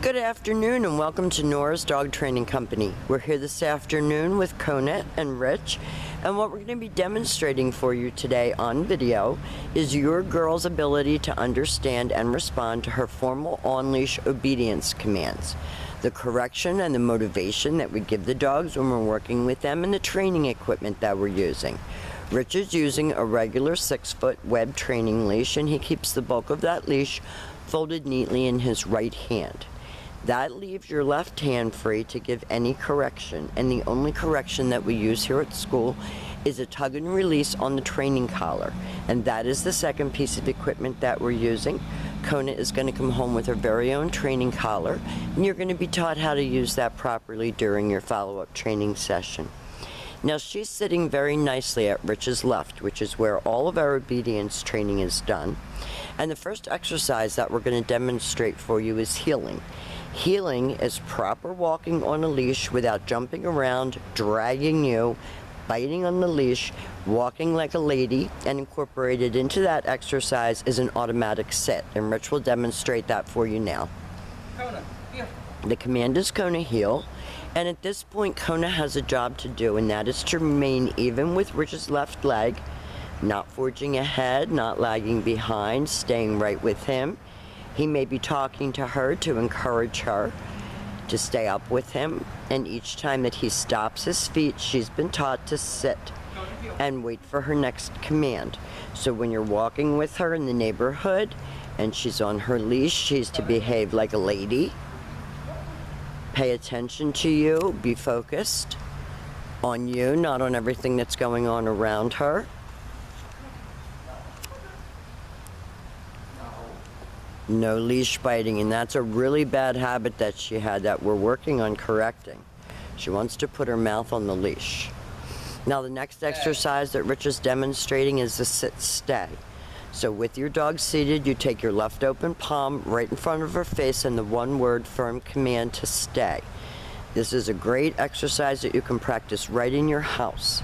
Good afternoon and welcome to Nora's Dog Training Company. We're here this afternoon with Kona and Rich, and what we're going to be demonstrating for you today on video is your girl's ability to understand and respond to her formal on-leash obedience commands, the correction and the motivation that we give the dogs when we're working with them, and the training equipment that we're using. Rich is using a regular 6-foot web training leash, and he keeps the bulk of that leash folded neatly in his right hand. That leaves your left hand free to give any correction, and the only correction that we use here at school is a tug and release on the training collar, and that is the second piece of equipment that we're using. Kona is going to come home with her very own training collar, and you're going to be taught how to use that properly during your follow-up training session. Now she's sitting very nicely at Rich's left, which is where all of our obedience training is done, and the first exercise that we're going to demonstrate for you is heeling. Heeling is proper walking on a leash without jumping around, dragging you, biting on the leash, walking like a lady, and incorporated into that exercise is an automatic sit, and Rich will demonstrate that for you now. Kona, heel. The command is Kona heel, and at this point Kona has a job to do, and that is to remain even with Rich's left leg, not forging ahead, not lagging behind, staying right with him. He may be talking to her to encourage her to stay up with him, and each time that he stops his feet, she's been taught to sit and wait for her next command. So when you're walking with her in the neighborhood and she's on her leash, she's to behave like a lady, pay attention to you, be focused on you, not on everything that's going on around her. No leash biting, and that's a really bad habit that she had that we're working on correcting. She wants to put her mouth on the leash. Now the next exercise that Rich is demonstrating is the sit-stay. So with your dog seated, you take your left open palm right in front of her face and the one-word firm command to stay. This is a great exercise that you can practice right in your house.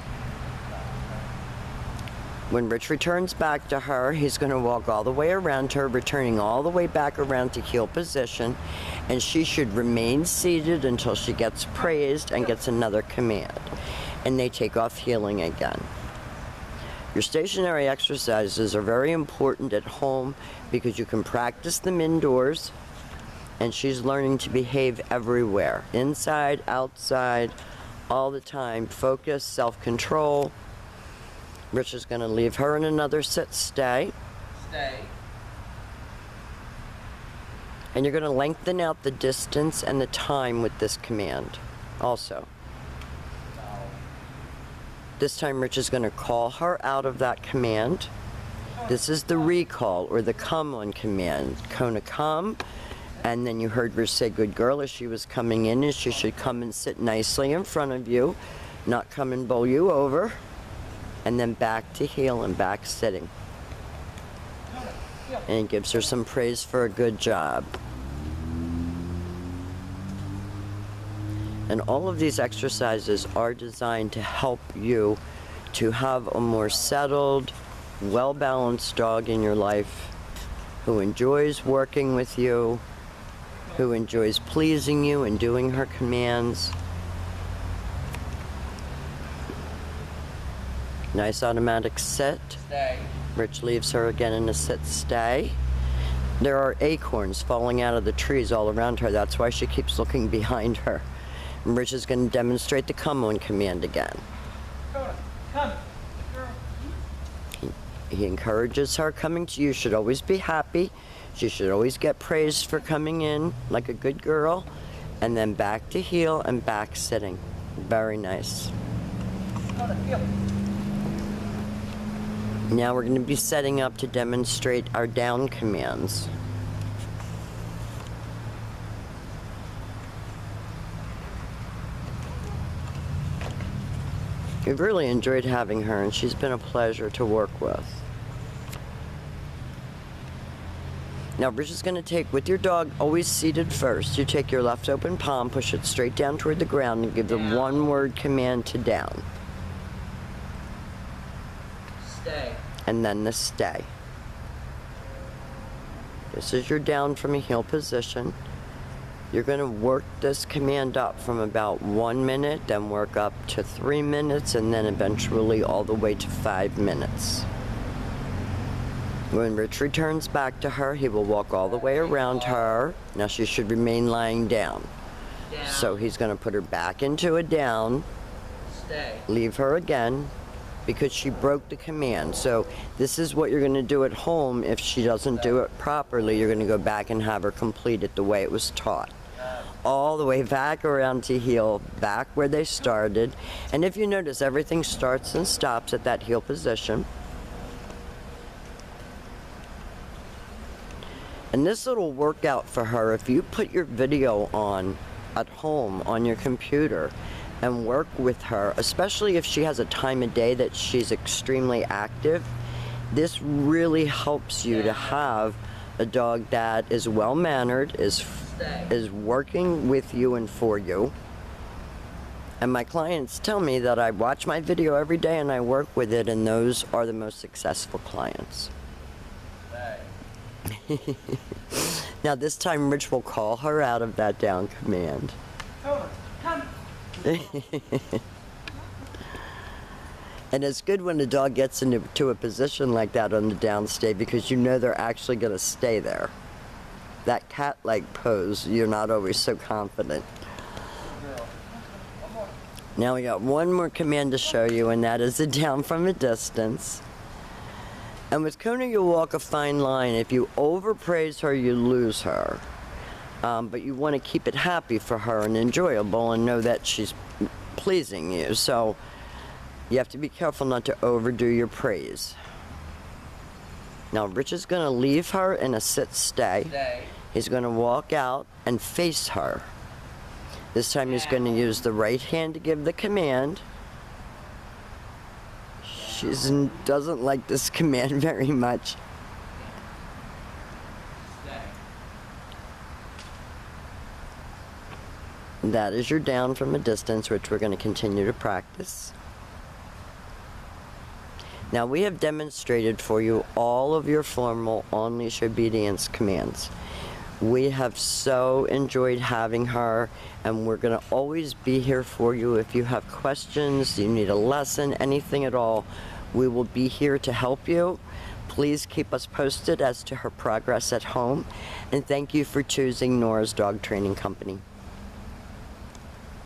When Rich returns back to her, he's going to walk all the way around her, returning all the way back around to heel position, and she should remain seated until she gets praised and gets another command, and they take off heeling again. Your stationary exercises are very important at home because you can practice them indoors, and she's learning to behave everywhere, inside, outside, all the time. Focus, self-control. Rich is going to leave her in another sit-stay. Stay. And you're going to lengthen out the distance and the time with this command also. This time Rich is going to call her out of that command. This is the recall or the come on command. Kona come, and then you heard Rich say good girl as she was coming in, and she should come and sit nicely in front of you, not come and bowl you over. And then back to heel and back sitting. And he gives her some praise for a good job. And all of these exercises are designed to help you to have a more settled, well-balanced dog in your life who enjoys working with you, who enjoys pleasing you and doing her commands. Nice automatic sit. Stay. Rich leaves her again in a sit-stay. There are acorns falling out of the trees all around her. That's why she keeps looking behind her. And Rich is going to demonstrate the come on command again. Kona, come. He encourages her. Coming to you should always be happy. She should always get praised for coming in like a good girl. And then back to heel and back sitting. Very nice. Kona, heel. Now we're going to be setting up to demonstrate our down commands. We've really enjoyed having her, and she's been a pleasure to work with. Now Rich is going to take, with your dog always seated first, you take your left open palm, push it straight down toward the ground, and give the one-word command to down. Stay. And then the stay. This is your down from a heel position. You're going to work this command up from about 1 minute, then work up to 3 minutes, and then eventually all the way to 5 minutes. When Rich returns back to her, he will walk all the way around her. Now she should remain lying down. Down. So he's going to put her back into a down, Stay. leave her again, because she broke the command. So this is what you're going to do at home. If she doesn't do it properly, you're going to go back and have her complete it the way it was taught. All the way back around to heel, back where they started. And if you notice, everything starts and stops at that heel position. And this little workout for her, if you put your video on at home on your computer and work with her, especially if she has a time of day that she's extremely active, this really helps you to have a dog that is well-mannered, is working with you and for you. And my clients tell me that I watch my video every day and I work with it, and those are the most successful clients. Now this time Rich will call her out of that down command. Kona, come. And it's good when a dog gets into a position like that on the down stay, because you know they're actually going to stay there. That cat-like pose, you're not always so confident. Now we got one more command to show you, and that is a down from a distance. And with Kona, you'll walk a fine line. If you overpraise her, you lose her. But you want to keep it happy for her and enjoyable and know that she's pleasing you. So you have to be careful not to overdo your praise. Now Rich is going to leave her in a sit-stay. Stay. He's going to walk out and face her. This time he's going to use the right hand to give the command. She doesn't like this command very much. Stay. That is your down from a distance, which we're going to continue to practice. Now we have demonstrated for you all of your formal on-leash obedience commands. We have so enjoyed having her, and we're going to always be here for you. If you have questions, you need a lesson, anything at all, we will be here to help you. Please keep us posted as to her progress at home, and thank you for choosing Nora's Dog Training Company.